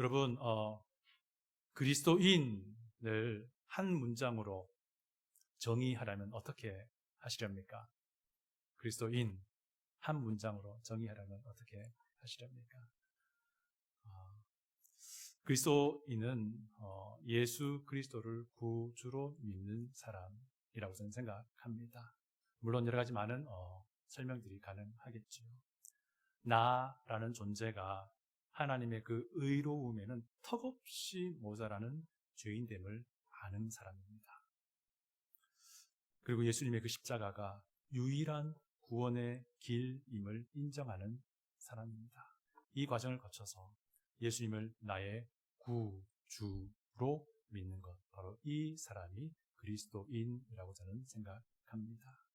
여러분, 그리스도인을 한 문장으로 정의하려면 어떻게 하시렵니까? 그리스도인 한 문장으로 정의하려면 어떻게 하시렵니까? 그리스도인은 예수 그리스도를 구주로 믿는 사람이라고 저는 생각합니다. 물론 여러 가지 많은 설명들이 가능하겠지요. 나라는 존재가 하나님의 그 의로움에는 턱없이 모자라는 죄인됨을 아는 사람입니다. 그리고 예수님의 그 십자가가 유일한 구원의 길임을 인정하는 사람입니다. 이 과정을 거쳐서 예수님을 나의 구주로 믿는 것, 바로 이 사람이 그리스도인이라고 저는 생각합니다.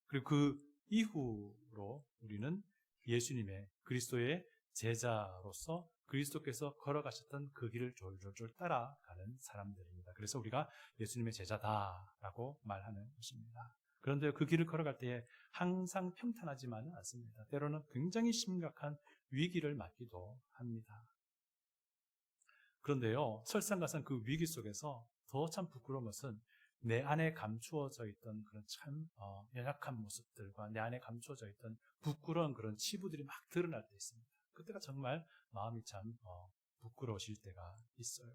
그리고 그 이후로 우리는 예수님의 그리스도의 제자로서 그리스도께서 걸어가셨던 그 길을 졸졸졸 따라가는 사람들입니다. 그래서 우리가 예수님의 제자다라고 말하는 것입니다. 그런데 그 길을 걸어갈 때에 항상 평탄하지만은 않습니다. 때로는 굉장히 심각한 위기를 맞기도 합니다. 그런데요, 설상가상 그 위기 속에서 더 참 부끄러운 것은 내 안에 감추어져 있던 그런 참 연약한 모습들과 내 안에 감추어져 있던 부끄러운 그런 치부들이 막 드러날 때 있습니다. 그때가 정말 마음이 참 부끄러우실 때가 있어요.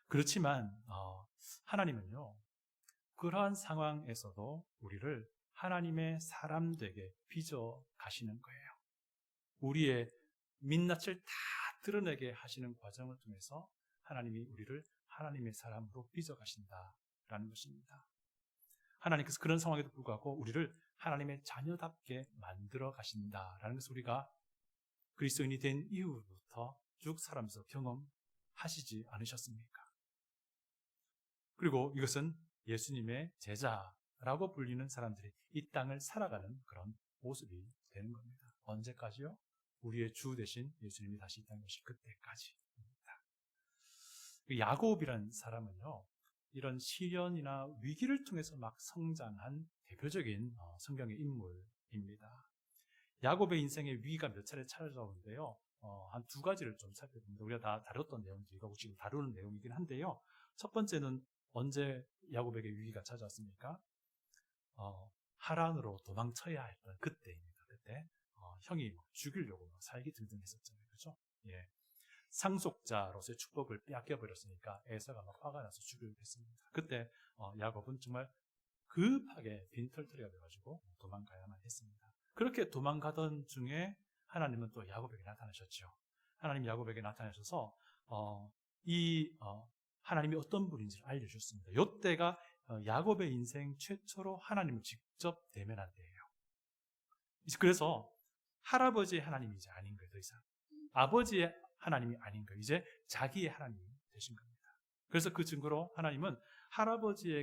그렇지만 하나님은요, 그러한 상황에서도 우리를 하나님의 사람 되게 빚어 가시는 거예요. 우리의 민낯을 다 드러내게 하시는 과정을 통해서 하나님이 우리를 하나님의 사람으로 빚어 가신다라는 것입니다. 하나님께서 그런 상황에도 불구하고 우리를 하나님의 자녀답게 만들어 가신다라는 것을 우리가 그리스도인이 된 이후부터 쭉 살아면서 경험하시지 않으셨습니까? 그리고 이것은 예수님의 제자라고 불리는 사람들이 이 땅을 살아가는 그런 모습이 되는 겁니다. 언제까지요? 우리의 주 대신 예수님이 다시 이 땅에 오실 그때까지입니다. 야곱이라는 사람은요, 이런 시련이나 위기를 통해서 막 성장한 대표적인 성경의 인물입니다. 야곱의 인생의 위기가 몇 차례 찾아오는데요, 한 두 가지를 좀 살펴봅니다. 우리가 다 다뤘던 내용들이고 지금 다루는 내용이긴 한데요. 첫 번째는 언제 야곱에게 위기가 찾아왔습니까? 하란으로 도망쳐야 했던 그때입니다. 그때 형이 죽이려고 살기 등등했었잖아요, 그렇죠? 예, 상속자로서의 축복을 빼앗겨버렸으니까 에서가 막 화가 나서 죽이려고 했습니다. 그때 야곱은 정말 급하게 빈털터리가 돼가지고 도망가야만 했습니다. 그렇게 도망가던 중에 하나님은 또 야곱에게 나타나셨죠. 하나님 야곱에게 나타나셔서 하나님이 어떤 분인지를 알려주셨습니다. 이때가 야곱의 인생 최초로 하나님을 직접 대면한 때예요. 그래서 할아버지의 하나님이 이제 아닌 거예요, 더 이상. 아버지의 하나님이 아닌 거예요. 이제 자기의 하나님이 되신 겁니다. 그래서 그 증거로 하나님은 할아버지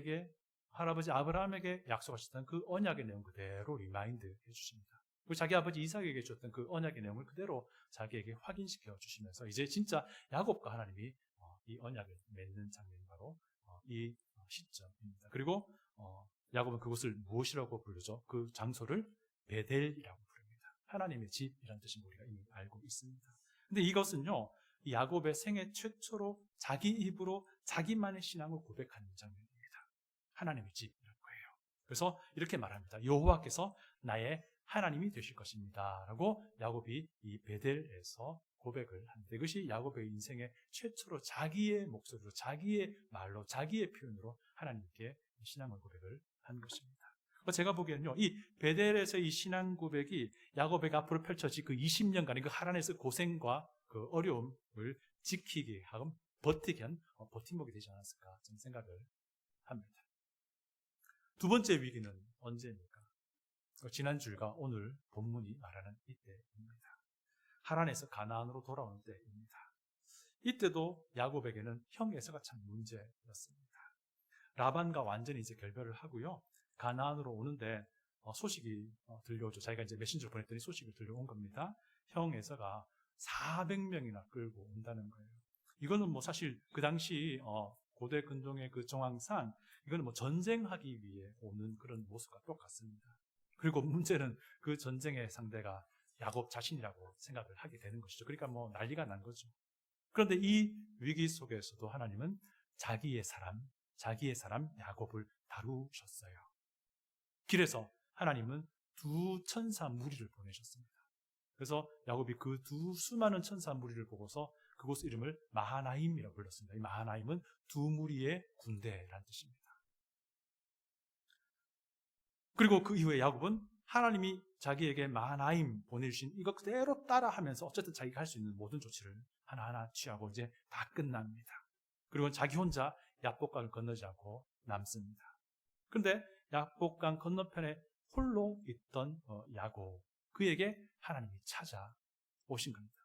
아브라함에게 약속하셨던 그 언약의 내용 그대로 리마인드 해주십니다. 그리고 자기 아버지 이삭에게 줬던 그 언약의 내용을 그대로 자기에게 확인시켜 주시면서 이제 진짜 야곱과 하나님이 이 언약을 맺는 장면이 바로 이 시점입니다. 그리고 야곱은 그곳을 무엇이라고 부르죠? 그 장소를 베델이라고 부릅니다. 하나님의 집이라는 뜻인 우리가 이미 알고 있습니다. 근데 이것은요, 야곱의 생애 최초로 자기 입으로 자기만의 신앙을 고백하는 장면입니다. 하나님의 집이라는 거예요. 그래서 이렇게 말합니다. 여호와께서 나의 하나님이 되실 것입니다 라고 야곱이 이 베델에서 고백을 합니다. 이것이 야곱의 인생의 최초로 자기의 목소리로, 자기의 말로, 자기의 표현으로 하나님께 신앙을 고백을 한 것입니다. 제가 보기에는요, 이 베델에서 이 신앙 고백이 야곱에게 앞으로 펼쳐질 그 20년간의 그 하란에서 고생과 그 어려움을 지키게 하고 버티게 한 버팀목이 되지 않았을까 저는 생각을 합니다. 두 번째 위기는 언제입니까? 지난 주일과 오늘 본문이 말하는 이때입니다. 하란에서 가나안으로 돌아오는 때입니다. 이때도 야곱에게는 형 에서가 참 문제였습니다. 라반과 완전히 이제 결별을 하고요, 가나안으로 오는데 소식이 들려오죠. 자기가 이제 메신저를 보냈더니 소식이 들려온 겁니다. 형 에서가 400명이나 끌고 온다는 거예요. 이거는 뭐 사실 그 당시 고대 근동의 그 정황상 이거는 뭐 전쟁하기 위해 오는 그런 모습과 똑같습니다. 그리고 문제는 그 전쟁의 상대가 야곱 자신이라고 생각을 하게 되는 것이죠. 그러니까 뭐 난리가 난 거죠. 그런데 이 위기 속에서도 하나님은 자기의 사람 야곱을 다루셨어요. 길에서 하나님은 두 천사 무리를 보내셨습니다. 그래서 야곱이 그 두 수많은 천사 무리를 보고서 그곳 이름을 마하나임이라고 불렀습니다. 이 마하나임은 두 무리의 군대라는 뜻입니다. 그리고 그 이후에 야곱은 하나님이 자기에게 마하나임 보내주신 이거 그대로 따라하면서 어쨌든 자기가 할 수 있는 모든 조치를 하나하나 취하고 이제 다 끝납니다. 그리고 자기 혼자 야복강을 건너지 않고 남습니다. 그런데 야복강 건너편에 홀로 있던 야곱, 그에게 하나님이 찾아오신 겁니다.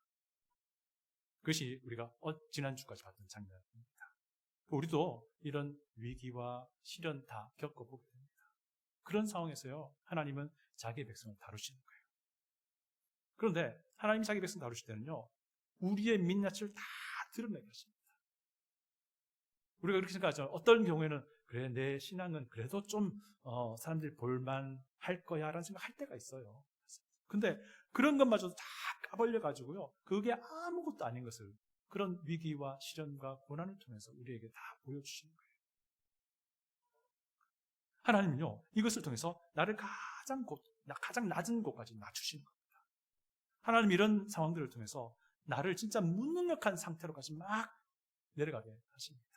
그것이 우리가 지난주까지 봤던 장면입니다. 우리도 이런 위기와 시련 다 겪어보게 됩니다. 그런 상황에서요, 하나님은 자기의 백성을 다루시는 거예요. 그런데 하나님이 자기 백성 다루실 때는요, 우리의 민낯을 다 드러내게 하십니다. 우리가 그렇게 생각하죠. 어떤 경우에는 그래, 내 신앙은 그래도 좀 사람들이 볼만할 거야 라는 생각할 때가 있어요. 근데 그런 것마저도 다 까벌려가지고요, 그게 아무것도 아닌 것을 그런 위기와 시련과 고난을 통해서 우리에게 다 보여주시는 거예요. 하나님은요, 이것을 통해서 나를 가장 낮은 곳까지 낮추시는 겁니다. 하나님 이런 상황들을 통해서 나를 진짜 무능력한 상태로까지 막 내려가게 하십니다.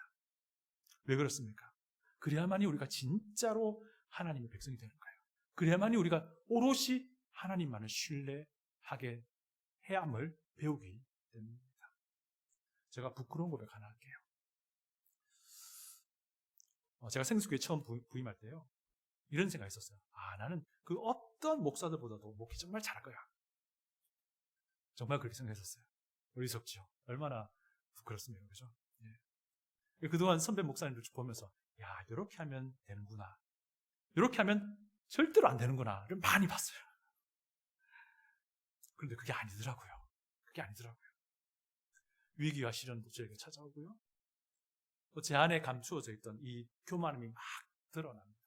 왜 그렇습니까? 그래야만이 우리가 진짜로 하나님의 백성이 되는 거예요. 그래야만이 우리가 오롯이 하나님만을 신뢰하게 해야함을 배우기 때문입니다. 제가 부끄러운 고백 하나 할게요. 제가 생수교회 처음 부임할 때요, 이런 생각이 있었어요. 나는 그 어떤 목사들보다도 목회 정말 잘할 거야. 정말 그렇게 생각했었어요. 어리석죠. 얼마나 부끄럽습니까, 그죠? 예. 그동안 선배 목사님들 보면서 이렇게 하면 되는구나, 이렇게 하면 절대로 안 되는구나를 많이 봤어요. 그런데 그게 아니더라고요. 위기와 시련도 저에게 찾아오고요, 또 제 안에 감추어져 있던 이 교만함이 막 드러납니다.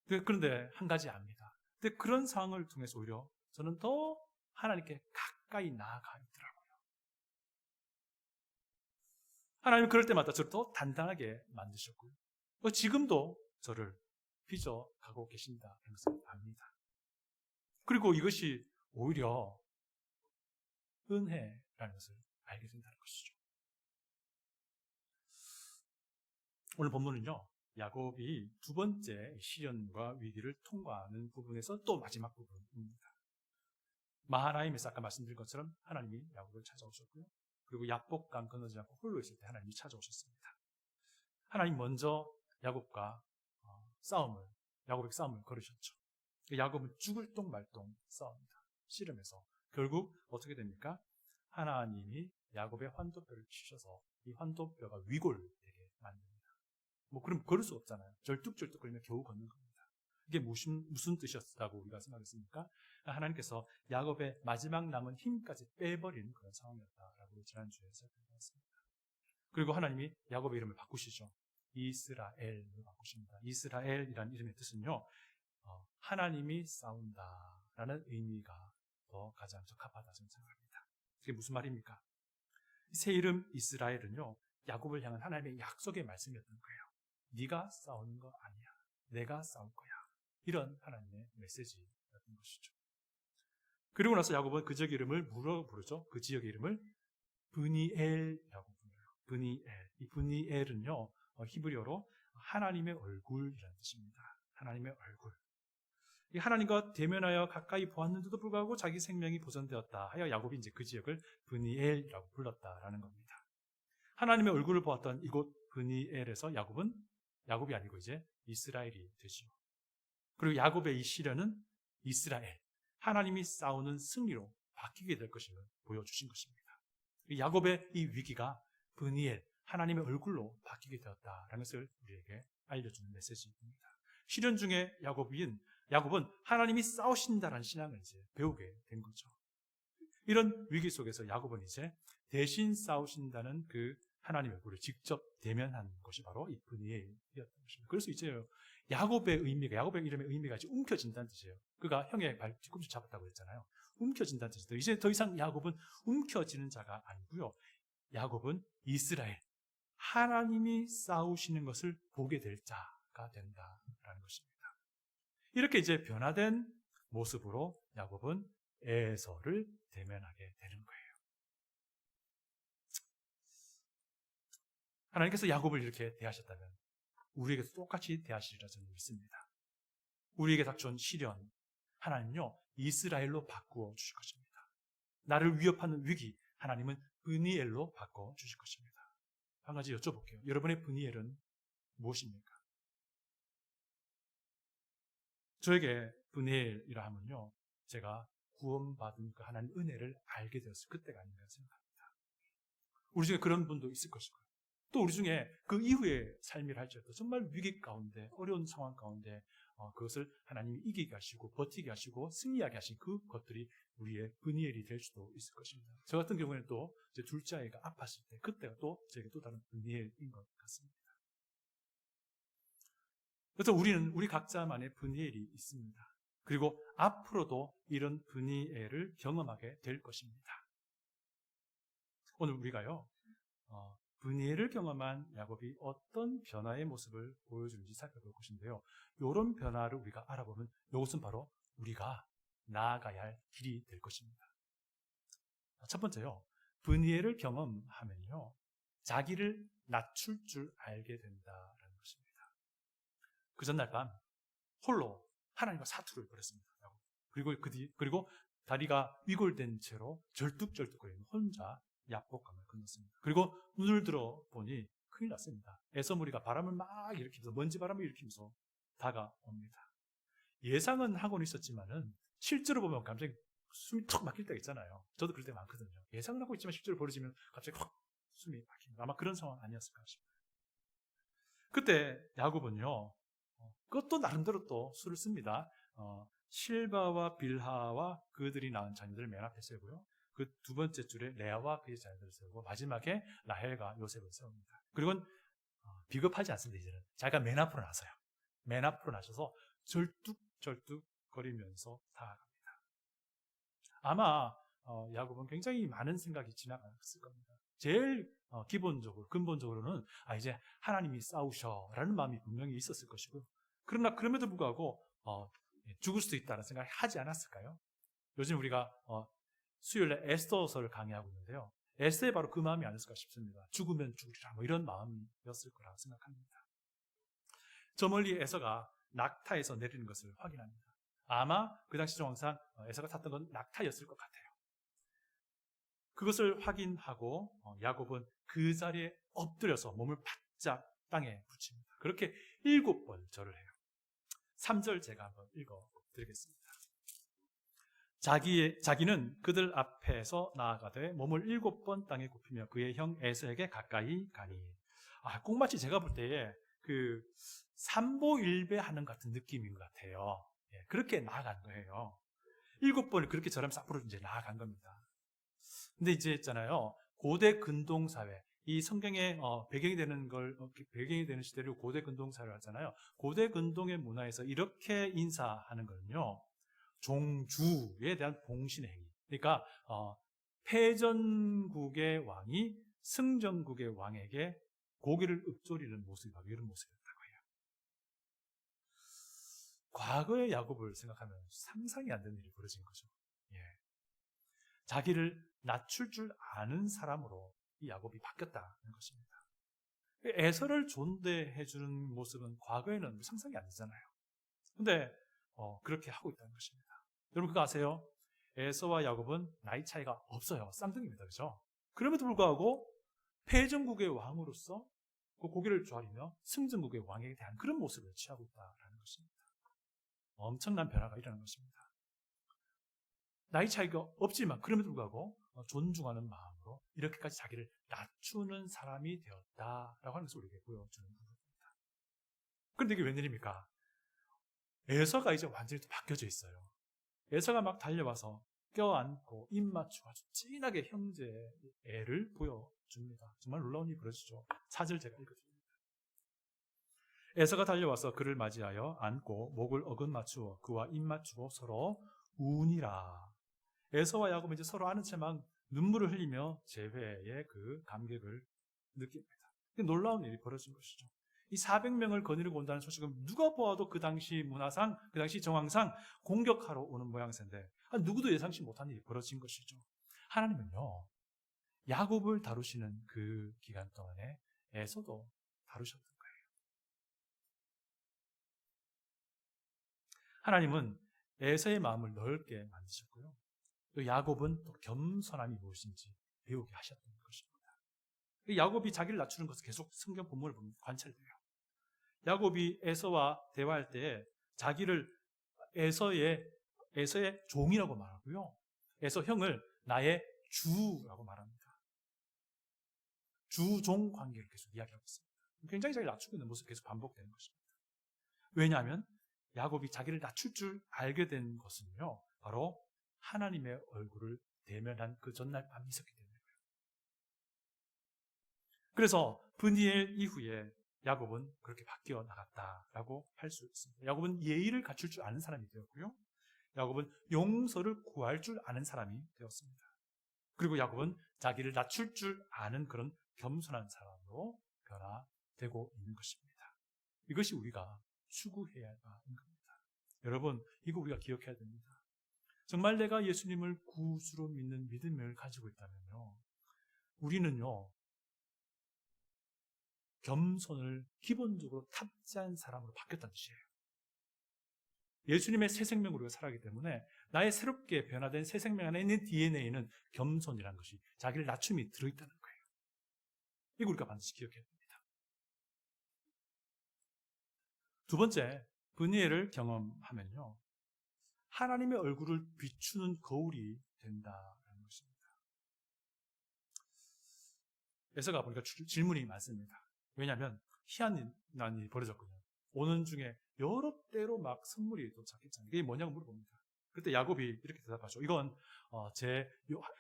그런데 한 가지 압니다. 근데 그런 상황을 통해서 오히려 저는 더 하나님께 가까이 나아가 있더라고요. 하나님은 그럴 때마다 저를 더 단단하게 만드셨고요, 지금도 저를 빚어가고 계신다는 것을 압니다. 그리고 이것이 오히려 은혜라는 것을 알게 된다는 것이죠. 오늘 본문은요, 야곱이 두 번째 시련과 위기를 통과하는 부분에서 또 마지막 부분입니다. 마하나임에서 아까 말씀드린 것처럼 하나님이 야곱을 찾아오셨고요, 그리고 야복강 건너지 않고 홀로 있을 때 하나님이 찾아오셨습니다. 하나님 먼저 야곱에게 싸움을 걸으셨죠. 야곱은 죽을 똥 말똥 싸웁니다. 씨름해서 결국 어떻게 됩니까? 하나님이 야곱의 환도뼈를 치셔서 이 환도뼈가 위골되게 만듭니다. 그럼 걸을 수 없잖아요. 절뚝절뚝거리며 겨우 걷는 겁니다. 이게 무슨 뜻이었다고 우리가 생각했습니까? 하나님께서 야곱의 마지막 남은 힘까지 빼버리는 그런 상황이었다라고 지난주에 살펴봤습니다. 그리고 하나님이 야곱의 이름을 바꾸시죠. 이스라엘로 바꾸십니다. 이스라엘이라는 이름의 뜻은요, 하나님이 싸운다라는 의미가 더 가장 적합하다 저는 생각합니다. 이게 무슨 말입니까? 새 이름 이스라엘은요, 야곱을 향한 하나님의 약속의 말씀이었던 거예요. 네가 싸우는 거 아니야, 내가 싸울 거야. 이런 하나님의 메시지였던 것이죠. 그리고 나서 야곱은 그 지역의 이름을 뭐라고 부르죠? 그 지역의 이름을 브니엘이라고 불러요. 브니엘. 이 브니엘은요, 히브리어로 하나님의 얼굴이라는 뜻입니다. 하나님의 얼굴. 이 하나님과 대면하여 가까이 보았는데도 불구하고 자기 생명이 보존되었다 하여 야곱이 이제 그 지역을 브니엘이라고 불렀다라는 겁니다. 하나님의 얼굴을 보았던 이곳 브니엘에서 야곱이 아니고 이제 이스라엘이 되죠. 그리고 야곱의 이 시련은 이스라엘, 하나님이 싸우는 승리로 바뀌게 될 것임을 보여주신 것입니다. 야곱의 이 위기가 브니엘, 하나님의 얼굴로 바뀌게 되었다라는 것을 우리에게 알려주는 메시지입니다. 시련 중에 야곱은 하나님이 싸우신다라는 신앙을 이제 배우게 된 거죠. 이런 위기 속에서 야곱은 이제 대신 싸우신다는 그 하나님의 얼굴을 직접 대면한 것이 바로 이 브니엘이었던 것입니다. 그래서 이제 야곱의 이름의 의미가 이제 움켜진다는 뜻이에요. 그가 형의 뒤꿈치 잡았다고 했잖아요. 움켜진다는 뜻이죠. 이제 더 이상 야곱은 움켜지는 자가 아니고요. 야곱은 이스라엘, 하나님이 싸우시는 것을 보게 될 자가 된다라는 것입니다. 이렇게 이제 변화된 모습으로 야곱은 에서를 대면하게 되는 거예요. 하나님께서 야곱을 이렇게 대하셨다면 우리에게도 똑같이 대하시리라 저는 믿습니다. 우리에게 닥쳐온 시련, 하나님은요 이스라엘로 바꾸어 주실 것입니다. 나를 위협하는 위기, 하나님은 브니엘로 바꿔 주실 것입니다. 한 가지 여쭤볼게요. 여러분의 브니엘은 무엇입니까? 저에게 브니엘이라 하면요, 제가 구원받은 그 하나님 은혜를 알게 되었을 그때가 아닌가 생각합니다. 우리 중에 그런 분도 있을 것이고요. 또 우리 중에 그 이후의 삶을 할지라도 정말 위기 가운데, 어려운 상황 가운데 그것을 하나님이 이기게 하시고 버티게 하시고 승리하게 하신 그 것들이 우리의 브니엘이 될 수도 있을 것입니다. 저 같은 경우에는 또 제 둘째 아이가 아팠을 때 그때가 또 저에게 또 다른 브니엘인 것 같습니다. 그래서 우리 각자만의 브니엘이 있습니다. 그리고 앞으로도 이런 브니엘을 경험하게 될 것입니다. 오늘 우리가요 브니엘을 경험한 야곱이 어떤 변화의 모습을 보여주는지 살펴볼 것인데요. 이런 변화를 우리가 알아보면 이것은 바로 우리가 나아가야 할 길이 될 것입니다. 첫 번째요. 브니엘을 경험하면요. 자기를 낮출 줄 알게 된다는 것입니다. 그 전날 밤 홀로 하나님과 사투를 벌였습니다. 그리고 다리가 위골된 채로 절뚝절뚝거리는 혼자 야복강을 건넜습니다. 그리고 눈을 들어 보니 큰일 났습니다. 에서무리가 바람을 막 일으키면서 먼지 바람을 일으키면서 다가옵니다. 예상은 하고는 있었지만은 실제로 보면 갑자기 숨이 턱 막힐 때가 있잖아요. 저도 그럴 때 많거든요. 예상은 하고 있지만 실제로 벌어지면 갑자기 확 숨이 막힙니다. 아마 그런 상황 아니었을까 싶어요. 그때 야곱은요 그것도 나름대로 또 수를 씁니다. 실바와 빌하와 그들이 낳은 자녀들을 맨 앞에 세우고요. 그 두 번째 줄에 레아와 그의 자녀들을 세우고 마지막에 라헬과 요셉을 세웁니다. 그리고 비겁하지 않습니다. 이제는 자기가 맨 앞으로 나서요. 맨 앞으로 나서서 절뚝절뚝 거리면서 다가갑니다. 아마 야곱은 굉장히 많은 생각이 지나갔을 겁니다. 제일 기본적으로 근본적으로는 이제 하나님이 싸우셔라는 마음이 분명히 있었을 것이고요. 그러나 그럼에도 불구하고 죽을 수도 있다는 생각을 하지 않았을까요? 요즘 우리가 수요일에 에스더서를 강의하고 있는데요. 에스더에 바로 그 마음이 아니었을까 싶습니다. 죽으면 죽으리라 이런 마음이었을 거라고 생각합니다. 저 멀리 에서가 낙타에서 내리는 것을 확인합니다. 아마 그 당시 정황상 에서가 탔던 건 낙타였을 것 같아요. 그것을 확인하고 야곱은 그 자리에 엎드려서 몸을 바짝 땅에 붙입니다. 그렇게 7번 절을 해요. 3절 제가 한번 읽어드리겠습니다. 자기는 그들 앞에서 나아가되 몸을 7번 땅에 굽히며 그의 형 에서에게 가까이 가니. 꼭 마치 제가 볼 때에 그 삼보일배 하는 같은 느낌인 것 같아요. 그렇게 나아간 거예요. 7번을 그렇게 절하면서 앞으로 이제 나아간 겁니다. 근데 이제 있잖아요. 고대 근동사회, 이 성경의 배경이 되는 시대를 고대 근동사회를 하잖아요. 고대 근동의 문화에서 이렇게 인사하는 거는요. 종주에 대한 봉신의 행위. 그러니까 패전국의 왕이 승전국의 왕에게 고개를 읊조리는 모습이 바로 이런 모습이었다고 해요. 과거의 야곱을 생각하면 상상이 안 되는 일이 벌어진 거죠. 자기를 낮출 줄 아는 사람으로 이 야곱이 바뀌었다는 것입니다. 에서를 존대해주는 모습은 과거에는 상상이 안 되잖아요. 근데 그렇게 하고 있다는 것입니다. 여러분 그거 아세요? 에서와 야곱은 나이 차이가 없어요. 쌍둥이입니다. 그렇죠? 그럼에도 불구하고 패전국의 왕으로서 그 고개를 조아리며 승전국의 왕에 대한 그런 모습을 취하고 있다는 것입니다. 엄청난 변화가 일어나는 것입니다. 나이 차이가 없지만 그럼에도 불구하고 존중하는 마음으로 이렇게까지 자기를 낮추는 사람이 되었다라고 하는 것을 우리에게 보여주는 부분입니다. 그런데 이게 웬일입니까? 에서가 이제 완전히 또 바뀌어져 있어요. 에서가 막 달려와서 껴안고 입 맞추고 아주 진하게 형제의 애를 보여줍니다. 정말 놀라운 일이 벌어지죠. 4절 제가 읽어드립니다. 에서가 달려와서 그를 맞이하여 안고 목을 어긋 맞추어 그와 입 맞추고 서로 우니라. 에서와 야곱은 이제 서로 아는 채 막 눈물을 흘리며 재회의 그 감격을 느낍니다. 놀라운 일이 벌어진 것이죠. 이 400명을 거느리고 온다는 소식은 누가 보아도 그 당시 문화상, 그 당시 정황상 공격하러 오는 모양새인데 누구도 예상치 못한 일이 벌어진 것이죠. 하나님은요, 야곱을 다루시는 그 기간 동안에 에서도 다루셨던 거예요. 하나님은 에서의 마음을 넓게 만드셨고요. 또 야곱은 또 겸손함이 무엇인지 배우게 하셨던 것입니다. 야곱이 자기를 낮추는 것을 계속 성경 본문을 보면 관찰돼요. 야곱이 에서와 대화할 때 자기를 에서의 종이라고 말하고요. 에서 형을 나의 주라고 말합니다. 주종 관계를 계속 이야기하고 있습니다. 굉장히 자기를 낮추고 있는 모습이 계속 반복되는 것입니다. 왜냐하면 야곱이 자기를 낮출 줄 알게 된 것은요, 바로 하나님의 얼굴을 대면한 그 전날 밤이 있었기 때문에. 그래서 브니엘 이후에 야곱은 그렇게 바뀌어 나갔다라고 할 수 있습니다. 야곱은 예의를 갖출 줄 아는 사람이 되었고요. 야곱은 용서를 구할 줄 아는 사람이 되었습니다. 그리고 야곱은 자기를 낮출 줄 아는 그런 겸손한 사람으로 변화되고 있는 것입니다. 이것이 우리가 추구해야 할 바인 겁니다. 여러분, 이거 우리가 기억해야 됩니다. 정말 내가 예수님을 구주로 믿는 믿음을 가지고 있다면요, 우리는요, 겸손을 기본적으로 탑재한 사람으로 바뀌었다는 뜻이에요. 예수님의 새 생명으로 우리가 살아가기 때문에 나의 새롭게 변화된 새 생명 안에 있는 DNA에는 겸손이라는 것이, 자기를 낮춤이 들어있다는 거예요. 이거 우리가 반드시 기억해야 됩니다. 두 번째, 브니엘을 경험하면요, 하나님의 얼굴을 비추는 거울이 된다는 것입니다. 에서가 보니까 질문이 많습니다. 왜냐하면 희한한 일이 벌어졌거든요. 오는 중에 여러 때로 막 선물이 도착했잖아요. 이게 뭐냐고 물어봅니다. 그때 야곱이 이렇게 대답하죠. 이건 제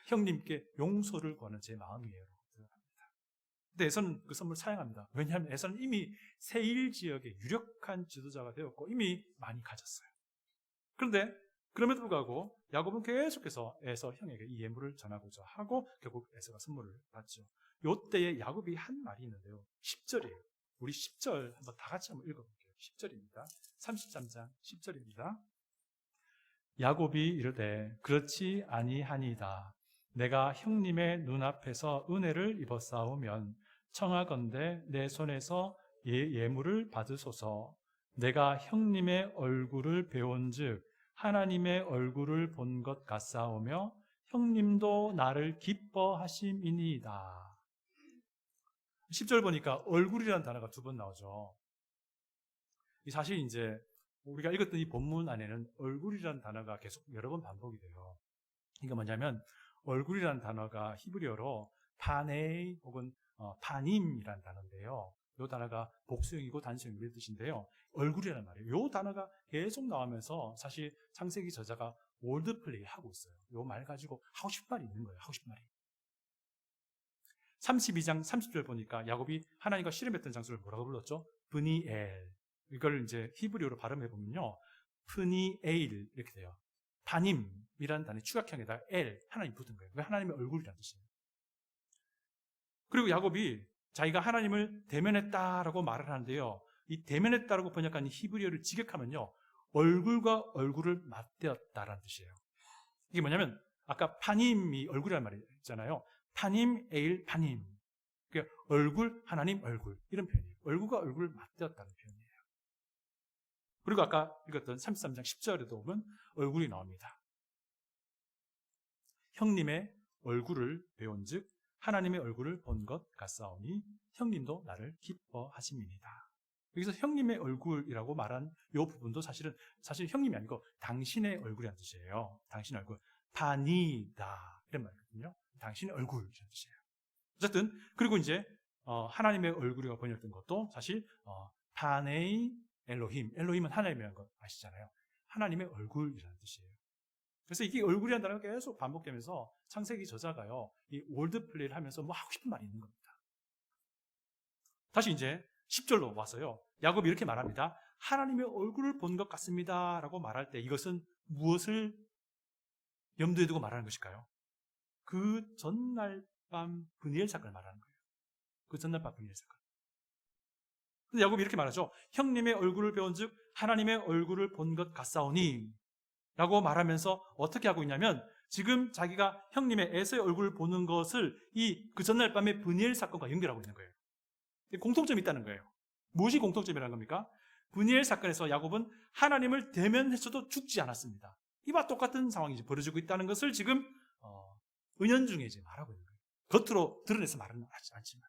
형님께 용서를 구하는 제 마음이에요. 대답합니다. 근데 에서는 그 선물을 사양합니다. 왜냐하면 에서는 이미 세일 지역의 유력한 지도자가 되었고 이미 많이 가졌어요. 그런데 그럼에도 불구하고 야곱은 계속해서 에서 형에게 이 예물을 전하고자 하고 결국 에서가 선물을 받죠. 요때에 야곱이 한 말이 있는데요. 10절이에요. 우리 10절 한번 다 같이 한번 읽어볼게요. 10절입니다. 33장 10절입니다. 야곱이 이르되 그렇지 아니하니이다. 내가 형님의 눈앞에서 은혜를 입었사오면 청하건대 내 손에서 예물을 받으소서. 내가 형님의 얼굴을 배운즉 하나님의 얼굴을 본 것 같사오며 형님도 나를 기뻐하심이니이다. 10절 보니까 얼굴이라는 단어가 두 번 나오죠. 사실 이제 우리가 읽었던 이 본문 안에는 얼굴이라는 단어가 계속 여러 번 반복이 돼요. 이게 뭐냐면 얼굴이라는 단어가 히브리어로 파네이 혹은 파님이라는 단어인데요. 이 단어가 복수형이고 단수형 이런 뜻인데요. 얼굴이라는 말이에요. 이 단어가 계속 나오면서 사실 창세기 저자가 월드플레이 하고 있어요. 이 말 가지고 하고 싶은 말이 있는 거예요. 하고 싶은 말이. 32장 30절 보니까 야곱이 하나님과 씨름했던 장소를 뭐라고 불렀죠? 브니엘. 이걸 이제 히브리어로 발음해 보면요, 프니에일 이렇게 돼요. 바님이라는 단어의 추각형에다가 엘, 하나님 붙은 거예요. 하나님의 얼굴이라는 뜻이에요. 그리고 야곱이 자기가 하나님을 대면했다라고 말을 하는데요, 이 대면했다라고 번역한 히브리어를 직역하면요, 얼굴과 얼굴을 맞대었다라는 뜻이에요. 이게 뭐냐면 아까 파님이 얼굴이라는 말이 있잖아요. 파님, 에일, 파님. 그러니까 얼굴, 하나님, 얼굴. 이런 표현이에요. 얼굴과 얼굴을 맞대었다는 표현이에요. 그리고 아까 읽었던 33장 10절에도 보면 얼굴이 나옵니다. 형님의 얼굴을 배운즉 하나님의 얼굴을 본 것 같사오니 형님도 나를 기뻐하심이니이다. 여기서 형님의 얼굴이라고 말한 이 부분도 사실 형님이 아니고 당신의 얼굴이라는 뜻이에요. 당신의 얼굴. 파니다 이런 말이거든요. 당신의 얼굴이라는 뜻이에요. 어쨌든 그리고 이제 하나님의 얼굴이라고 번역된 것도 사실 파네이 엘로힘. 엘로힘은 하나님이라는 거 아시잖아요. 하나님의 얼굴이라는 뜻이에요. 그래서 이게 얼굴이라는 단어가 계속 반복되면서 창세기 저자가요, 이 월드 플레이를 하면서 뭐 하고 싶은 말이 있는 겁니다. 다시 이제 10절로 와서요, 야곱이 이렇게 말합니다. 하나님의 얼굴을 본 것 같습니다 라고 말할 때 이것은 무엇을 염두에 두고 말하는 것일까요? 그 전날 밤 브니엘 사건을 말하는 거예요. 그 전날 밤 브니엘 사건. 근데 야곱이 이렇게 말하죠. 형님의 얼굴을 배운 즉 하나님의 얼굴을 본 것 같사오니 라고 말하면서 어떻게 하고 있냐면 지금 자기가 형님의 에서의 얼굴을 보는 것을 그 전날 밤의 브니엘 사건과 연결하고 있는 거예요. 공통점이 있다는 거예요. 무엇이 공통점이라는 겁니까? 브니엘 사건에서 야곱은 하나님을 대면했어도 죽지 않았습니다. 이와 똑같은 상황이 이제 벌어지고 있다는 것을 지금 은연중에 이제 말하고 있는 거예요. 겉으로 드러내서 말은 하지 않지만.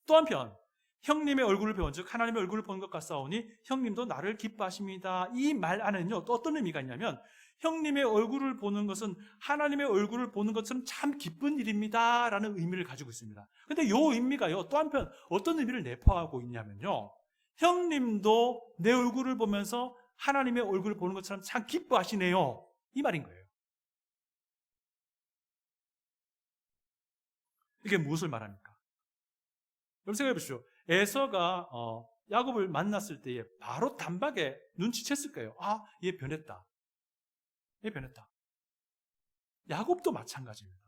또 한편 형님의 얼굴을 배운 즉 하나님의 얼굴을 본 것 같사오니 형님도 나를 기뻐하십니다. 이 말 안에는요 또 어떤 의미가 있냐면 형님의 얼굴을 보는 것은 하나님의 얼굴을 보는 것처럼 참 기쁜 일입니다 라는 의미를 가지고 있습니다. 근데 이 의미가요 또 한편 어떤 의미를 내포하고 있냐면요 형님도 내 얼굴을 보면서 하나님의 얼굴을 보는 것처럼 참 기뻐하시네요 이 말인 거예요. 이게 무엇을 말합니까? 여러분 생각해 보십시오. 에서가 야곱을 만났을 때에 바로 단박에 눈치챘을 거예요. 아, 얘 변했다. 얘 변했다. 야곱도 마찬가지입니다.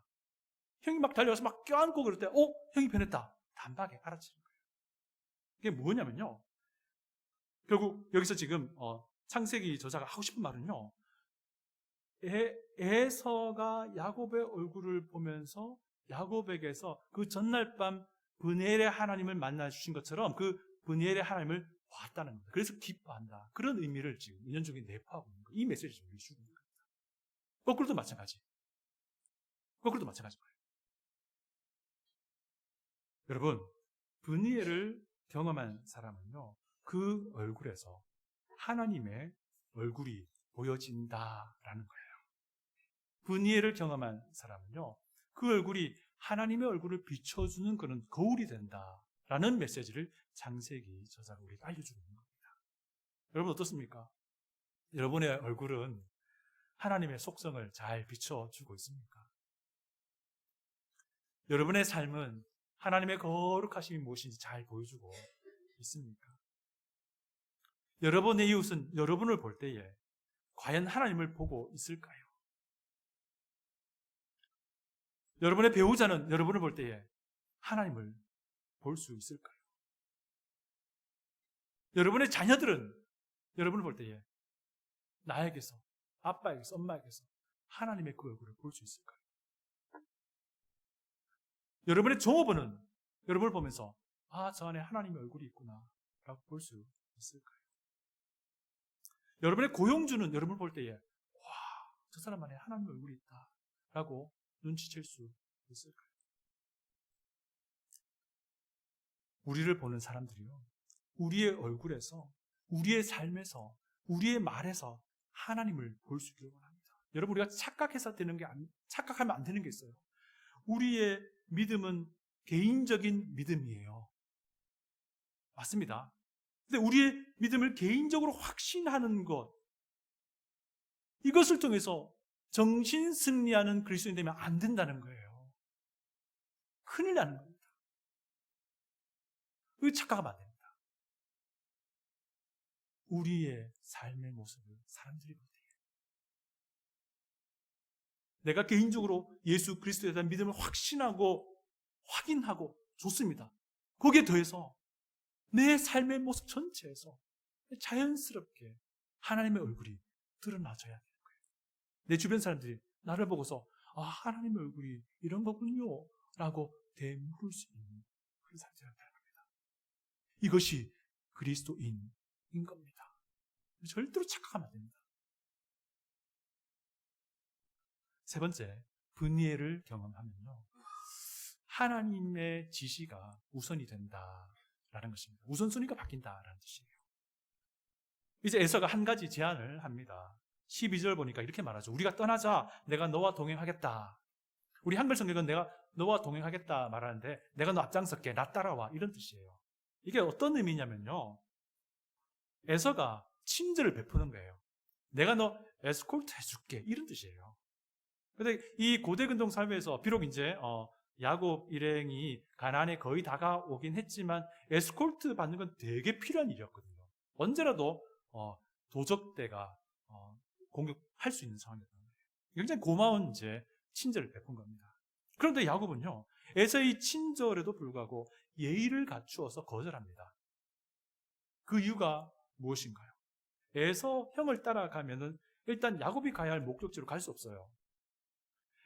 형이 막 달려와서 막 껴안고 그럴 때, 형이 변했다. 단박에 알아채는 거예요. 이게 뭐냐면요. 결국 여기서 지금 창세기 저자가 하고 싶은 말은요. 에서가 야곱의 얼굴을 보면서 야곱에게서 그 전날 밤 브니엘의 하나님을 만나 주신 것처럼 그 브니엘의 하나님을 봤다는 겁니다. 그래서 기뻐한다. 그런 의미를 지금 은연중에 내포하고 있는 거예요. 이 메시지를 우리 주는 겁니다. 거꾸로도 마찬가지. 거꾸로도 마찬가지예요. 여러분, 브니엘을 경험한 사람은요, 그 얼굴에서 하나님의 얼굴이 보여진다라는 거예요. 브니엘을 경험한 사람은요, 그 얼굴이 하나님의 얼굴을 비춰주는 그런 거울이 된다라는 메시지를 창세기 저자가 우리에게 알려주고 있는 겁니다. 여러분 어떻습니까? 여러분의 얼굴은 하나님의 속성을 잘 비춰주고 있습니까? 여러분의 삶은 하나님의 거룩하심이 무엇인지 잘 보여주고 있습니까? 여러분의 이웃은 여러분을 볼 때에 과연 하나님을 보고 있을까요? 여러분의 배우자는 여러분을 볼 때에 하나님을 볼 수 있을까요? 여러분의 자녀들은 여러분을 볼 때에 나에게서, 아빠에게서, 엄마에게서 하나님의 그 얼굴을 볼 수 있을까요? 여러분의 종업원은 여러분을 보면서 저 안에 하나님의 얼굴이 있구나 라고 볼 수 있을까요? 여러분의 고용주는 여러분을 볼 때에 저 사람 안에 하나님의 얼굴이 있다 라고 눈치챌 수 있을까요? 우리를 보는 사람들이요, 우리의 얼굴에서, 우리의 삶에서, 우리의 말에서 하나님을 볼 수 있기를 원합니다. 여러분, 우리가 착각하면 안 되는 게 있어요. 우리의 믿음은 개인적인 믿음이에요. 맞습니다. 근데 우리의 믿음을 개인적으로 확신하는 것, 이것을 통해서 정신 승리하는 그리스도인 되면 안 된다는 거예요. 큰일 나는 겁니다. 그 착각하면 안 됩니다. 우리의 삶의 모습을 사람들이 볼 때 내가 개인적으로 예수 그리스도에 대한 믿음을 확신하고 확인하고 좋습니다. 거기에 더해서 내 삶의 모습 전체에서 자연스럽게 하나님의 얼굴이 드러나줘야 되는 거예요. 내 주변 사람들이 나를 보고서 하나님의 얼굴이 이런 거군요 라고 되물을 수 있는 그런 사람들이 되는 겁니다. 이것이 그리스도인인 겁니다. 절대로 착각하면 안 됩니다. 세 번째, 브니엘을 경험하면요, 하나님의 지시가 우선이 된다라는 것입니다. 우선순위가 바뀐다라는 뜻이에요. 이제 에서가 한 가지 제안을 합니다. 12절 보니까 이렇게 말하죠. 우리가 떠나자. 내가 너와 동행하겠다. 우리 한글 성경은 내가 너와 동행하겠다 말하는데 내가 너 앞장설게. 나 따라와. 이런 뜻이에요. 이게 어떤 의미냐면요, 에서가 친절을 베푸는 거예요. 내가 너 에스콜트 해줄게. 이런 뜻이에요. 근데 이 고대 근동 삶에서 비록 이제 야곱 일행이 가나안에 거의 다가오긴 했지만 에스콜트 받는 건 되게 필요한 일이었거든요. 언제라도 도적대가 공격할 수 있는 상황이었던 거예요. 굉장히 고마운 이제 친절을 베푼 겁니다. 그런데 야곱은요, 에서의 친절에도 불구하고 예의를 갖추어서 거절합니다. 그 이유가 무엇인가요? 에서 형을 따라가면은 일단 야곱이 가야 할 목적지로 갈 수 없어요.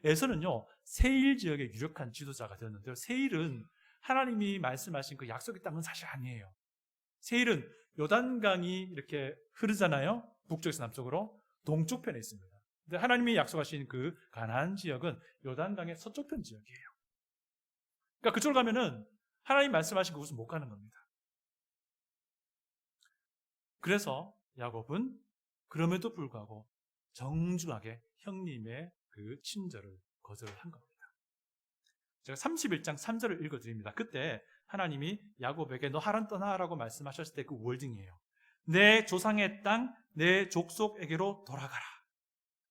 에서는요, 세일 지역의 유력한 지도자가 되었는데요. 세일은 하나님이 말씀하신 그 약속의 땅은 사실 아니에요. 세일은 요단강이 이렇게 흐르잖아요. 북쪽에서 남쪽으로. 동쪽 편에 있습니다. 근데 하나님이 약속하신 그 가나안 지역은 요단강의 서쪽 편 지역이에요. 그러니까 그쪽으로 가면은 하나님 말씀하신 그곳은 못 가는 겁니다. 그래서 야곱은 그럼에도 불구하고 정중하게 형님의 그 친절을 거절한 겁니다. 제가 31장 3절을 읽어드립니다. 그때 하나님이 야곱에게 너 하란 떠나라고 말씀하셨을 때 그 월딩이에요. 내 조상의 땅, 내 족속에게로 돌아가라.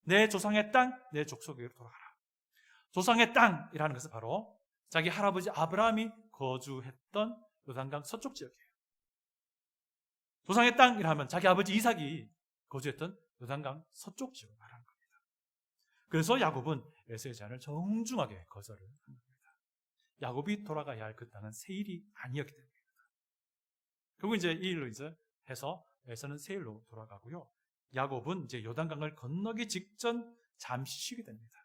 내 조상의 땅, 내 족속에게로 돌아가라. 조상의 땅이라는 것은 바로 자기 할아버지 아브라함이 거주했던 요단강 서쪽 지역이에요. 조상의 땅이라 하면 자기 아버지 이삭이 거주했던 요단강 서쪽 지역을 말하는 겁니다. 그래서 야곱은 에서의 제안을 정중하게 거절을 한 겁니다. 야곱이 돌아가야 할 그 땅은 세일이 아니었기 때문입니다. 결국 이제 이 일로 이제 해서 에서는 세일로 돌아가고요. 야곱은 이제 요단강을 건너기 직전 잠시 쉬게 됩니다.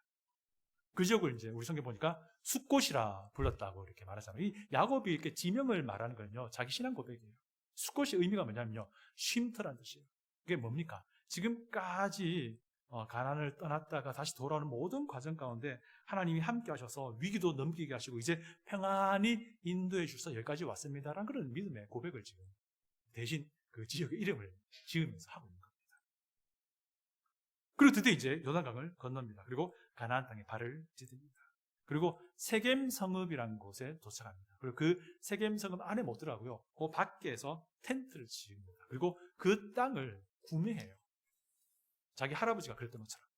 그 지역을 이제 우리 성경 보니까 숫곳이라 불렀다고 이렇게 말하잖아요. 이 야곱이 이렇게 지명을 말하는 거는요, 자기 신앙 고백이에요. 숫곳의 의미가 뭐냐면요, 쉼터라는 뜻이에요. 그게 뭡니까? 지금까지 가나안을 떠났다가 다시 돌아오는 모든 과정 가운데 하나님이 함께 하셔서 위기도 넘기게 하시고 이제 평안히 인도해 주셔서 여기까지 왔습니다라는 그런 믿음의 고백을 지금 대신 그 지역의 이름을 지으면서 하고 있는 겁니다. 그리고 드디어 이제 요단강을 건넙니다. 그리고 가나안 땅에 발을 디딥니다. 그리고 세겜 성읍이라는 곳에 도착합니다. 그리고 그 세겜 성읍 안에 못 들어가고요. 그 밖에서 텐트를 지읍니다. 그리고 그 땅을 구매해요. 자기 할아버지가 그랬던 것처럼.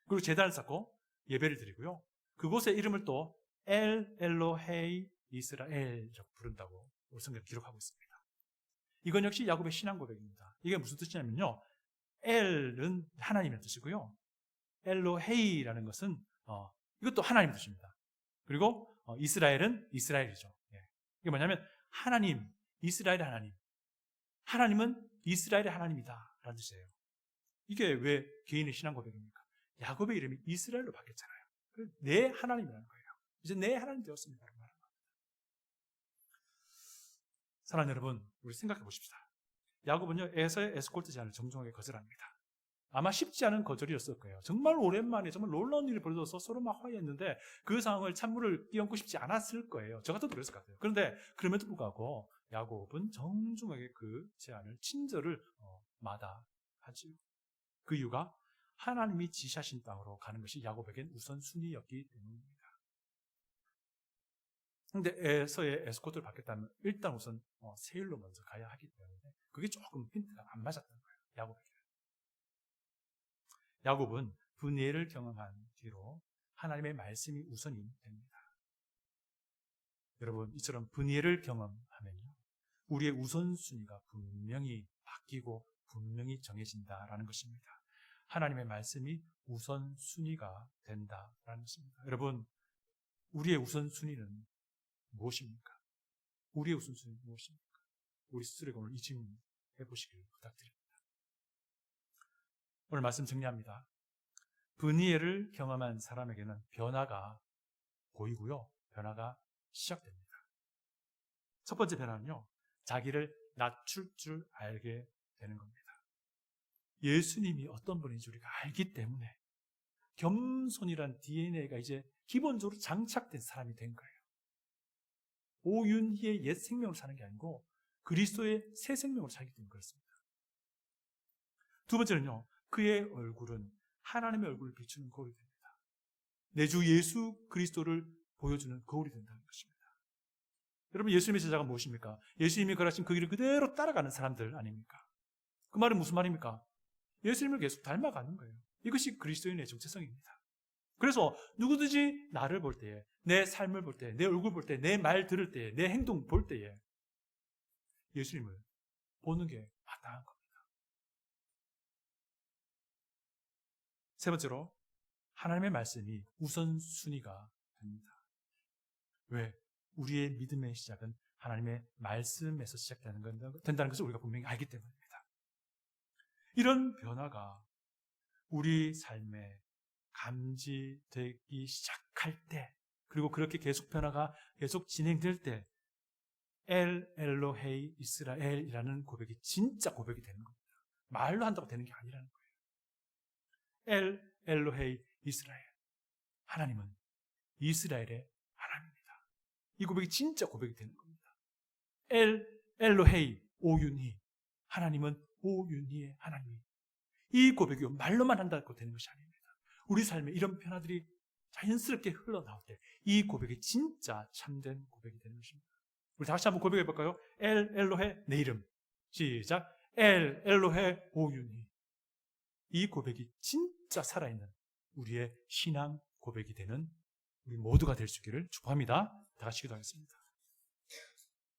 그리고 제단을 쌓고 예배를 드리고요. 그곳의 이름을 또 엘로헤이 이스라엘이라고 부른다고 우리 성경에 기록하고 있습니다. 이건 역시 야곱의 신앙 고백입니다. 이게 무슨 뜻이냐면요, 엘은 하나님의 뜻이고요, 엘로헤이라는 것은 이것도 하나님의 뜻입니다. 그리고 이스라엘은 이스라엘이죠. 이게 뭐냐면 하나님, 이스라엘의 하나님, 하나님은 이스라엘의 하나님이다 라는 뜻이에요. 이게 왜 개인의 신앙 고백입니까? 야곱의 이름이 이스라엘로 바뀌었잖아요. 내 하나님이라는 거예요. 이제 내 하나님 되었습니다. 사랑하는 여러분, 우리 생각해 보십시다. 야곱은요, 에서의 에스콜트 제안을 정중하게 거절합니다. 아마 쉽지 않은 거절이었을 거예요. 정말 오랜만에 정말 놀라운 일이 벌어져서 서로 막 화해했는데 그 상황을 찬물을 끼얹고 싶지 않았을 거예요. 저 같아도 그랬을 것 같아요. 그런데 그럼에도 불구하고 야곱은 정중하게 그 제안을, 친절을 마다하지요. 그 이유가 하나님이 지시하신 땅으로 가는 것이 야곱에겐 우선순위였기 때문입니다. 그런데 에서의 에스코트를 받겠다면 일단 우선 세일로 먼저 가야 하기 때문에 그게 조금 힌트가 안 맞았던 거예요. 야곱에게. 야곱은 분예를 경험한 뒤로 하나님의 말씀이 우선이 됩니다. 여러분, 이처럼 분예를 경험하면요, 우리의 우선순위가 분명히 바뀌고 분명히 정해진다라는 것입니다. 하나님의 말씀이 우선순위가 된다라는 것입니다. 여러분, 우리의 우선순위는 무엇입니까? 우리의 우선순위는 무엇입니까? 우리 스스로에게 오늘 이 질문 해보시길 부탁드립니다. 오늘 말씀 정리합니다. 분이해를 경험한 사람에게는 변화가 보이고요, 변화가 시작됩니다. 첫 번째 변화는요, 자기를 낮출 줄 알게 되는 겁니다. 예수님이 어떤 분인지 우리가 알기 때문에 겸손이란 DNA가 이제 기본적으로 장착된 사람이 된 거예요. 오윤희의 옛 생명으로 사는 게 아니고 그리스도의 새 생명으로 살기 때문에 그렇습니다. 두 번째는요, 그의 얼굴은 하나님의 얼굴을 비추는 거울이 됩니다. 내 주 예수 그리스도를 보여주는 거울이 된다는 것입니다. 여러분, 예수님의 제자가 무엇입니까? 예수님이 걸으신 그 길을 그대로 따라가는 사람들 아닙니까? 그 말은 무슨 말입니까? 예수님을 계속 닮아가는 거예요. 이것이 그리스도인의 정체성입니다. 그래서 누구든지 나를 볼 때에, 내 삶을 볼 때, 내 얼굴 볼 때, 내 말 들을 때에, 내 행동 볼 때에 예수님을 보는 게 마땅한 겁니다. 세 번째로 하나님의 말씀이 우선순위가 됩니다. 왜? 우리의 믿음의 시작은 하나님의 말씀에서 된다는 것을 우리가 분명히 알기 때문입니다. 이런 변화가 우리 삶에 감지되기 시작할 때, 그리고 그렇게 계속 변화가 계속 진행될 때 엘 엘로헤이 이스라엘이라는 고백이 진짜 고백이 되는 겁니다. 말로 한다고 되는 게 아니라는 거예요. 엘 엘로헤이 이스라엘, 하나님은 이스라엘의 하나님입니다. 이 고백이 진짜 고백이 되는 겁니다. 엘 엘로헤이 오윤희, 하나님은 오윤희의 하나님. 이 고백이 말로만 한다고 되는 것이 아닙니다. 우리 삶에 이런 변화들이 자연스럽게 흘러나올 때 이 고백이 진짜 참된 고백이 되는 것입니다. 우리 다시 한번 고백해 볼까요? 엘 엘로헤 내 이름. 시작. 엘 엘로헤 오윤희. 이 고백이 진짜 살아있는 우리의 신앙 고백이 되는 우리 모두가 될 수 있기를 축복합니다. 다 같이 기도하겠습니다.